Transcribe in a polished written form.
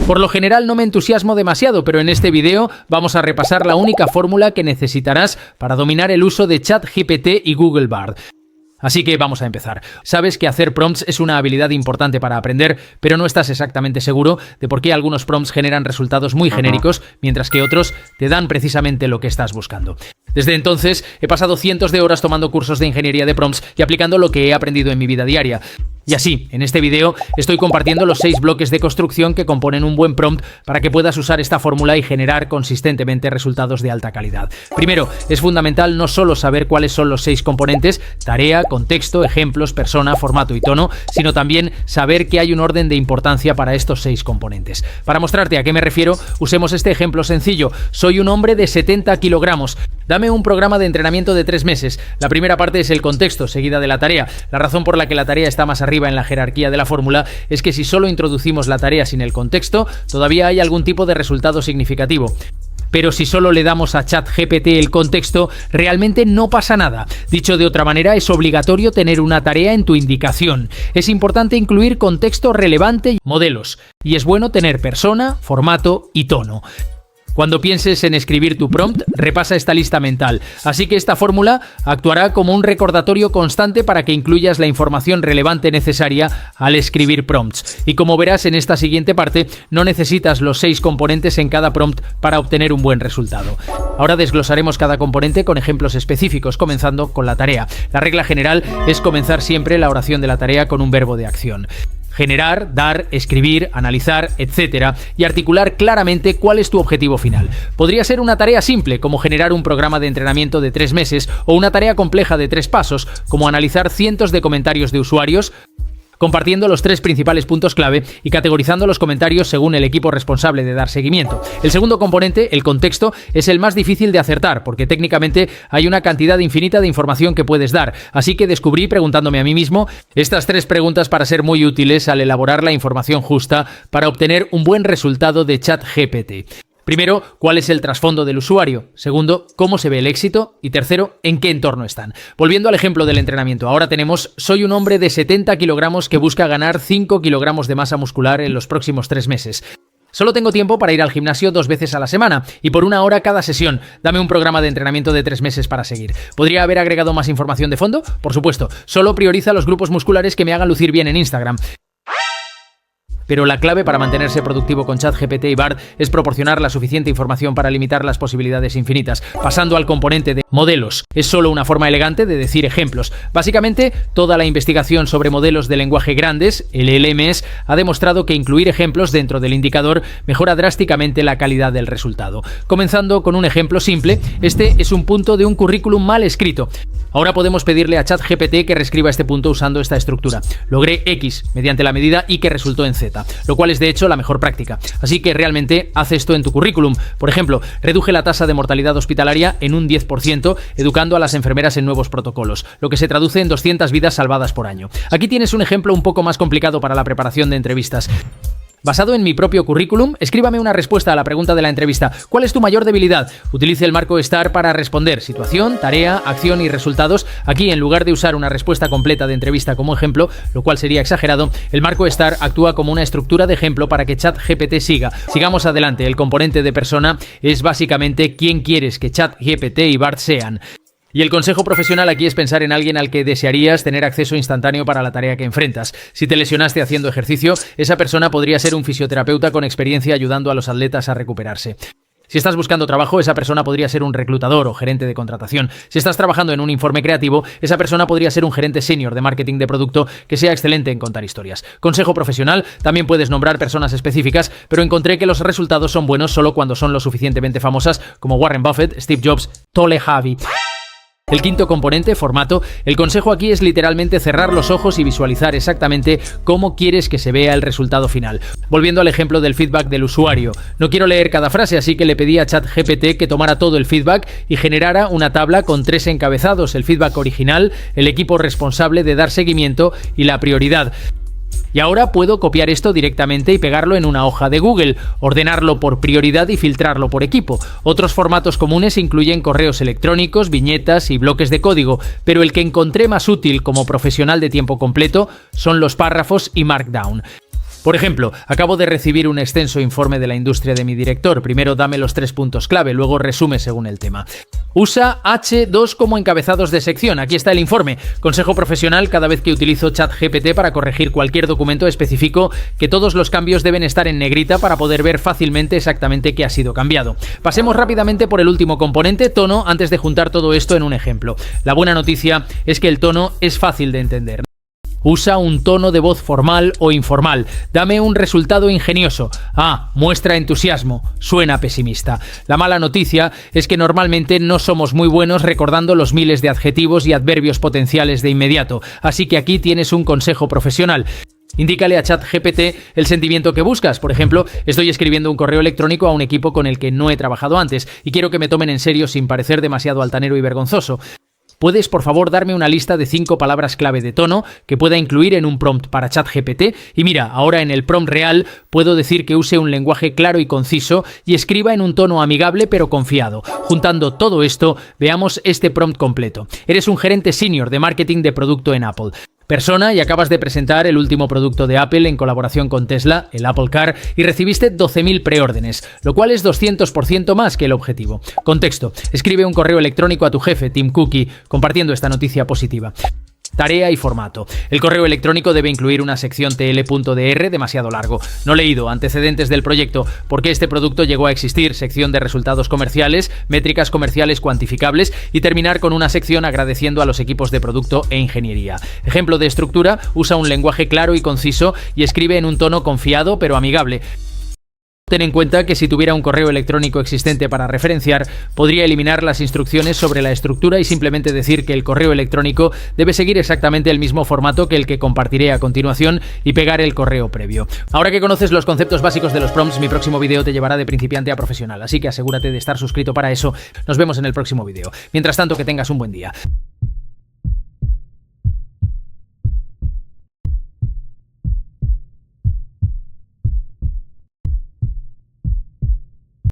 Por lo general no me entusiasmo demasiado, pero en este video vamos a repasar la única fórmula que necesitarás para dominar el uso de ChatGPT y Google Bard. Así que vamos a empezar. Sabes que hacer prompts es una habilidad importante para aprender, pero no estás exactamente seguro de por qué algunos prompts generan resultados muy genéricos, mientras que otros te dan precisamente lo que estás buscando. Desde entonces, he pasado cientos de horas tomando cursos de ingeniería de prompts y aplicando lo que he aprendido en mi vida diaria. Y así, en este video, estoy compartiendo los 6 bloques de construcción que componen un buen prompt para que puedas usar esta fórmula y generar consistentemente resultados de alta calidad. Primero, es fundamental no solo saber cuáles son los 6 componentes, tarea, contexto, ejemplos, persona, formato y tono, sino también saber que hay un orden de importancia para estos 6 componentes. Para mostrarte a qué me refiero, usemos este ejemplo sencillo. Soy un hombre de 70 kilogramos. Dame un programa de entrenamiento de 3 meses. La primera parte es el contexto, seguida de la tarea. La razón por la que la tarea está más arriba en la jerarquía de la fórmula es que si solo introducimos la tarea sin el contexto, todavía hay algún tipo de resultado significativo. Pero si solo le damos a ChatGPT el contexto, realmente no pasa nada. Dicho de otra manera, es obligatorio tener una tarea en tu indicación. Es importante incluir contexto relevante y modelos. Y es bueno tener persona, formato y tono. Cuando pienses en escribir tu prompt, repasa esta lista mental. Así que esta fórmula actuará como un recordatorio constante para que incluyas la información relevante necesaria al escribir prompts. Y como verás en esta siguiente parte, no necesitas los 6 componentes en cada prompt para obtener un buen resultado. Ahora desglosaremos cada componente con ejemplos específicos, comenzando con la tarea. La regla general es comenzar siempre la oración de la tarea con un verbo de acción. Generar, dar, escribir, analizar, etc. y articular claramente cuál es tu objetivo final. Podría ser una tarea simple, como generar un programa de entrenamiento de 3 meses, o una tarea compleja de 3 pasos, como analizar cientos de comentarios de usuarios, compartiendo los 3 principales puntos clave y categorizando los comentarios según el equipo responsable de dar seguimiento. El segundo componente, el contexto, es el más difícil de acertar, porque técnicamente hay una cantidad infinita de información que puedes dar, así que descubrí, preguntándome a mí mismo, estas 3 preguntas para ser muy útiles al elaborar la información justa para obtener un buen resultado de ChatGPT. Primero, ¿cuál es el trasfondo del usuario? Segundo, ¿cómo se ve el éxito? Y tercero, ¿en qué entorno están? Volviendo al ejemplo del entrenamiento, ahora tenemos, soy un hombre de 70 kilogramos que busca ganar 5 kilogramos de masa muscular en los próximos 3 meses. Solo tengo tiempo para ir al gimnasio 2 veces a la semana y por 1 hora cada sesión. Dame un programa de entrenamiento de 3 meses para seguir. ¿Podría haber agregado más información de fondo? Por supuesto. Solo prioriza los grupos musculares que me hagan lucir bien en Instagram. Pero la clave para mantenerse productivo con ChatGPT y Bard es proporcionar la suficiente información para limitar las posibilidades infinitas. Pasando al componente de modelos, es solo una forma elegante de decir ejemplos. Básicamente, toda la investigación sobre modelos de lenguaje grandes, LLMs, ha demostrado que incluir ejemplos dentro del indicador mejora drásticamente la calidad del resultado. Comenzando con un ejemplo simple, este es un punto de un currículum mal escrito. Ahora podemos pedirle a ChatGPT que reescriba este punto usando esta estructura. Logré X mediante la medida Y que resultó en Z, lo cual es de hecho la mejor práctica. Así que realmente haz esto en tu currículum. Por ejemplo, reduje la tasa de mortalidad hospitalaria en un 10%, educando a las enfermeras en nuevos protocolos, lo que se traduce en 200 vidas salvadas por año. Aquí tienes un ejemplo un poco más complicado para la preparación de entrevistas. Basado en mi propio currículum, escríbame una respuesta a la pregunta de la entrevista. ¿Cuál es tu mayor debilidad? Utilice el marco STAR para responder situación, tarea, acción y resultados. Aquí, en lugar de usar una respuesta completa de entrevista como ejemplo, lo cual sería exagerado, el marco STAR actúa como una estructura de ejemplo para que ChatGPT siga. Sigamos adelante. El componente de persona es básicamente quién quieres que ChatGPT y Bard sean. Y el consejo profesional aquí es pensar en alguien al que desearías tener acceso instantáneo para la tarea que enfrentas. Si te lesionaste haciendo ejercicio, esa persona podría ser un fisioterapeuta con experiencia ayudando a los atletas a recuperarse. Si estás buscando trabajo, esa persona podría ser un reclutador o gerente de contratación. Si estás trabajando en un informe creativo, esa persona podría ser un gerente senior de marketing de producto que sea excelente en contar historias. Consejo profesional, también puedes nombrar personas específicas, pero encontré que los resultados son buenos solo cuando son lo suficientemente famosas como Warren Buffett, Steve Jobs, Tole Javi. El quinto componente, formato, el consejo aquí es literalmente cerrar los ojos y visualizar exactamente cómo quieres que se vea el resultado final. Volviendo al ejemplo del feedback del usuario, no quiero leer cada frase, así que le pedí a ChatGPT que tomara todo el feedback y generara una tabla con 3 encabezados: el feedback original, el equipo responsable de dar seguimiento y la prioridad. Y ahora puedo copiar esto directamente y pegarlo en una hoja de Google, ordenarlo por prioridad y filtrarlo por equipo. Otros formatos comunes incluyen correos electrónicos, viñetas y bloques de código, pero el que encontré más útil como profesional de tiempo completo son los párrafos y Markdown. Por ejemplo, acabo de recibir un extenso informe de la industria de mi director. Primero dame los 3 puntos clave, luego resume según el tema. Usa H2 como encabezados de sección. Aquí está el informe. Consejo profesional: cada vez que utilizo ChatGPT para corregir cualquier documento, especifico que todos los cambios deben estar en negrita para poder ver fácilmente exactamente qué ha sido cambiado. Pasemos rápidamente por el último componente, tono, antes de juntar todo esto en un ejemplo. La buena noticia es que el tono es fácil de entender. Usa un tono de voz formal o informal. Dame un resultado ingenioso. Muestra entusiasmo. Suena pesimista. La mala noticia es que normalmente no somos muy buenos recordando los miles de adjetivos y adverbios potenciales de inmediato. Así que aquí tienes un consejo profesional. Indícale a ChatGPT el sentimiento que buscas. Por ejemplo, estoy escribiendo un correo electrónico a un equipo con el que no he trabajado antes y quiero que me tomen en serio sin parecer demasiado altanero y vergonzoso. ¿Puedes, por favor, darme una lista de 5 palabras clave de tono que pueda incluir en un prompt para ChatGPT? Y mira, ahora en el prompt real puedo decir que use un lenguaje claro y conciso y escriba en un tono amigable pero confiado. Juntando todo esto, veamos este prompt completo. Eres un gerente senior de marketing de producto en Apple. Persona, y acabas de presentar el último producto de Apple en colaboración con Tesla, el Apple Car, y recibiste 12.000 preórdenes, lo cual es 200% más que el objetivo. Contexto: escribe un correo electrónico a tu jefe, Tim Cook, compartiendo esta noticia positiva. Tarea y formato. El correo electrónico debe incluir una sección tl.dr demasiado largo. No leído, antecedentes del proyecto, por qué este producto llegó a existir, sección de resultados comerciales, métricas comerciales cuantificables y terminar con una sección agradeciendo a los equipos de producto e ingeniería. Ejemplo de estructura: usa un lenguaje claro y conciso y escribe en un tono confiado pero amigable. Ten en cuenta que si tuviera un correo electrónico existente para referenciar, podría eliminar las instrucciones sobre la estructura y simplemente decir que el correo electrónico debe seguir exactamente el mismo formato que el que compartiré a continuación y pegar el correo previo. Ahora que conoces los conceptos básicos de los prompts, mi próximo video te llevará de principiante a profesional, así que asegúrate de estar suscrito para eso. Nos vemos en el próximo video. Mientras tanto, que tengas un buen día.